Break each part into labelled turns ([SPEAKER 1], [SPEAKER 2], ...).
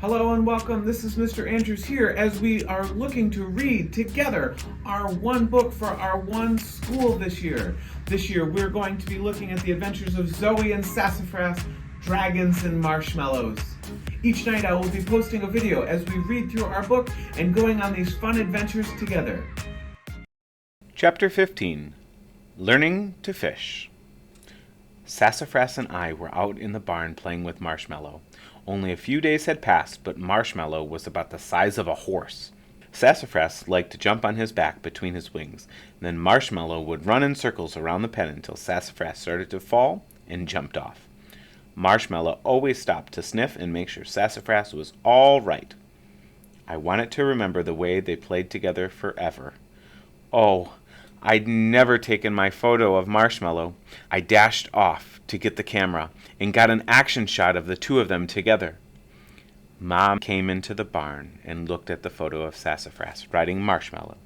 [SPEAKER 1] Hello and welcome. This is Mr. Andrews here as we are looking to read together our one book for our one school this year. This year we're going to be looking at the adventures of Zoey and Sassafras, Dragons and Marshmallows. Each night I will be posting a video as we read through our book and going on these fun adventures together.
[SPEAKER 2] Chapter 15. Learning to Fish. Sassafras and I were out in the barn playing with Marshmallow. Only a few days had passed, but Marshmallow was about the size of a horse. Sassafras liked to jump on his back between his wings, and then Marshmallow would run in circles around the pen until Sassafras started to fall and jumped off. Marshmallow always stopped to sniff and make sure Sassafras was all right. I wanted to remember the way they played together forever. Oh, I'd never taken my photo of Marshmallow. I dashed off to get the camera and got an action shot of the two of them together. Mom came into the barn and looked at the photo of Sassafras riding Marshmallow.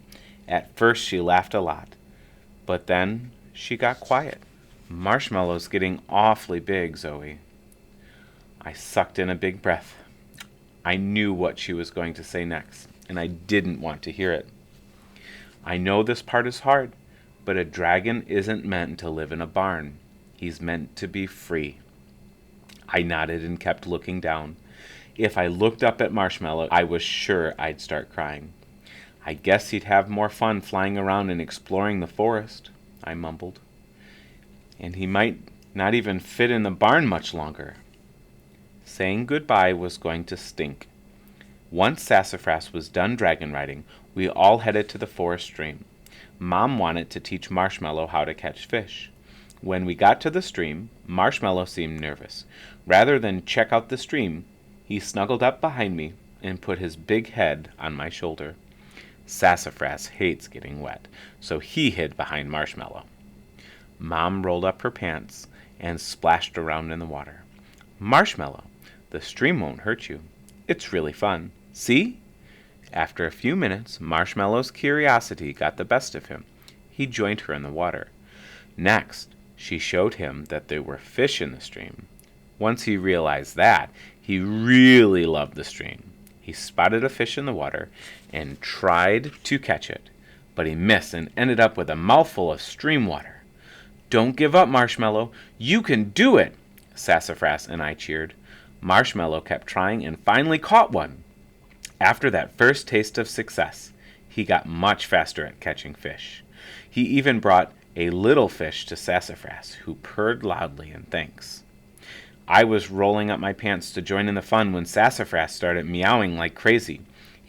[SPEAKER 2] At first she laughed a lot, but then she got quiet. Marshmallow's getting awfully big, Zoey. I sucked in a big breath. I knew what she was going to say next, and I didn't want to hear it. I know this part is hard, but a dragon isn't meant to live in a barn. He's meant to be free. I nodded and kept looking down. If I looked up at Marshmallow, I was sure I'd start crying. I guess he'd have more fun flying around and exploring the forest, I mumbled. And he might not even fit in the barn much longer. Saying goodbye was going to stink. Once Sassafras was done dragon riding, we all headed to the forest stream. Mom wanted to teach Marshmallow how to catch fish. When we got to the stream, Marshmallow seemed nervous. Rather than check out the stream, he snuggled up behind me and put his big head on my shoulder. Sassafras hates getting wet, so he hid behind Marshmallow. Mom rolled up her pants and splashed around in the water. Marshmallow, the stream won't hurt you. It's really fun. See? After a few minutes, Marshmallow's curiosity got the best of him. He joined her in the water. Next, she showed him that there were fish in the stream. Once he realized that, he really loved the stream. He spotted a fish in the water and tried to catch it, but he missed and ended up with a mouthful of stream water. Don't give up, Marshmallow. You can do it, Sassafras and I cheered. Marshmallow kept trying and finally caught one. After that first taste of success, he got much faster at catching fish. He even brought a little fish to Sassafras, who purred loudly in thanks. I was rolling up my pants to join in the fun when Sassafras started meowing like crazy.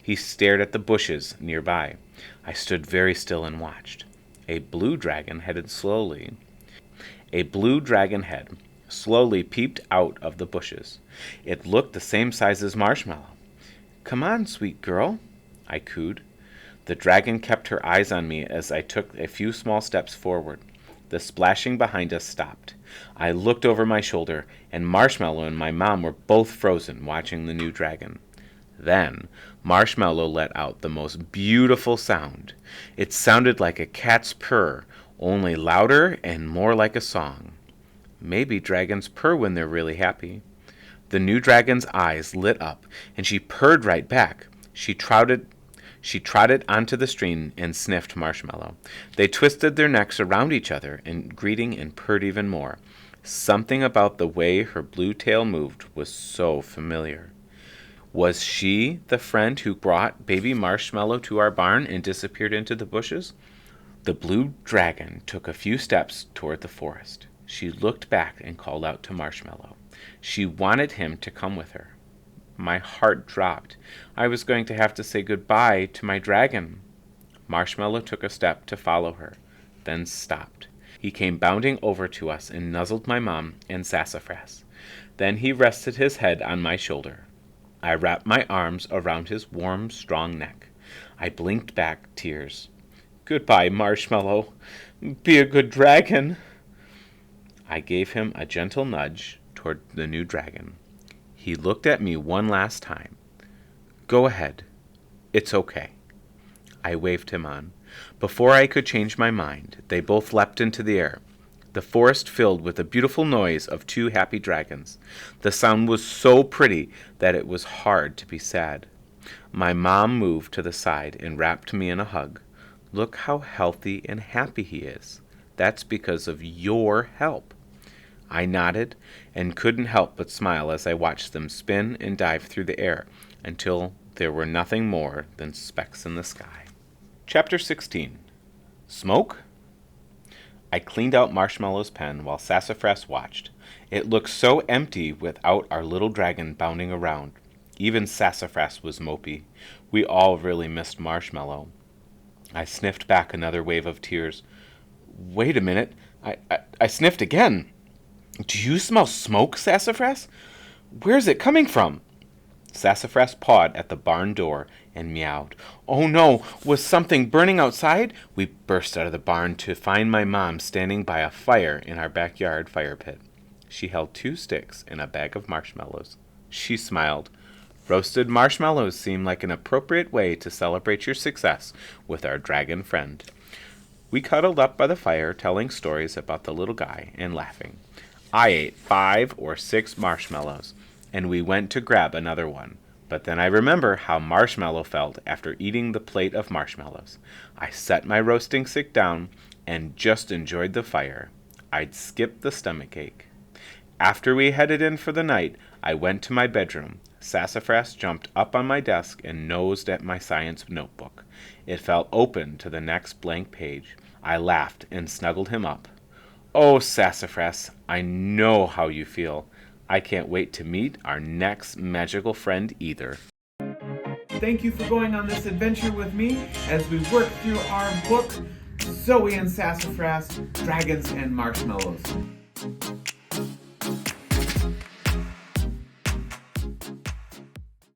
[SPEAKER 2] He stared at the bushes nearby. I stood very still and watched. A blue dragon head slowly peeped out of the bushes. It looked the same size as Marshmallow. Come on, sweet girl, I cooed. The dragon kept her eyes on me as I took a few small steps forward. The splashing behind us stopped. I looked over my shoulder, and Marshmallow and my mom were both frozen watching the new dragon. Then Marshmallow let out the most beautiful sound. It sounded like a cat's purr, only louder and more like a song. Maybe dragons purr when they're really happy. The new dragon's eyes lit up, and she purred right back. She trotted onto the stream and sniffed Marshmallow. They twisted their necks around each other in greeting and purred even more. Something about the way her blue tail moved was so familiar. Was she the friend who brought baby Marshmallow to our barn and disappeared into the bushes? The blue dragon took a few steps toward the forest. She looked back and called out to Marshmallow. She wanted him to come with her. My heart dropped. I was going to have to say goodbye to my dragon. Marshmallow took a step to follow her, then stopped. He came bounding over to us and nuzzled my mom and Sassafras. Then he rested his head on my shoulder. I wrapped my arms around his warm, strong neck. I blinked back tears. Goodbye, Marshmallow. Be a good dragon. I gave him a gentle nudge toward the new dragon. He looked at me one last time. Go ahead. It's okay. I waved him on. Before I could change my mind, they both leapt into the air. the forest filled with the beautiful noise of two happy dragons. The sound was so pretty that it was hard to be sad. My mom moved to the side and wrapped me in a hug. Look how healthy and happy he is. That's because of your help. I nodded and couldn't help but smile as I watched them spin and dive through the air until there were nothing more than specks in the sky. Chapter 16. Smoke? I cleaned out Marshmallow's pen while Sassafras watched. It looked so empty without our little dragon bounding around. Even Sassafras was mopey. We all really missed Marshmallow. I sniffed back another wave of tears. Wait a minute. I sniffed again. Do you smell smoke, Sassafras? Where's it coming from? Sassafras pawed at the barn door and meowed. Oh no, was something burning outside? We burst out of the barn to find my mom standing by a fire in our backyard fire pit. She held 2 sticks and a bag of marshmallows. She smiled. Roasted marshmallows seem like an appropriate way to celebrate your success with our dragon friend. We cuddled up by the fire, telling stories about the little guy and laughing. I ate 5 or 6 marshmallows, and we went to grab another one. But then I remember how Marshmallow felt after eating the plate of marshmallows. I set my roasting stick down and just enjoyed the fire. I'd skipped the stomachache. After we headed in for the night, I went to my bedroom. Sassafras jumped up on my desk and nosed at my science notebook. It fell open to the next blank page. I laughed and snuggled him up. Oh, Sassafras, I know how you feel. I can't wait to meet our next magical friend either.
[SPEAKER 1] Thank you for going on this adventure with me as we work through our book, Zoey and Sassafras, Dragons and Marshmallows.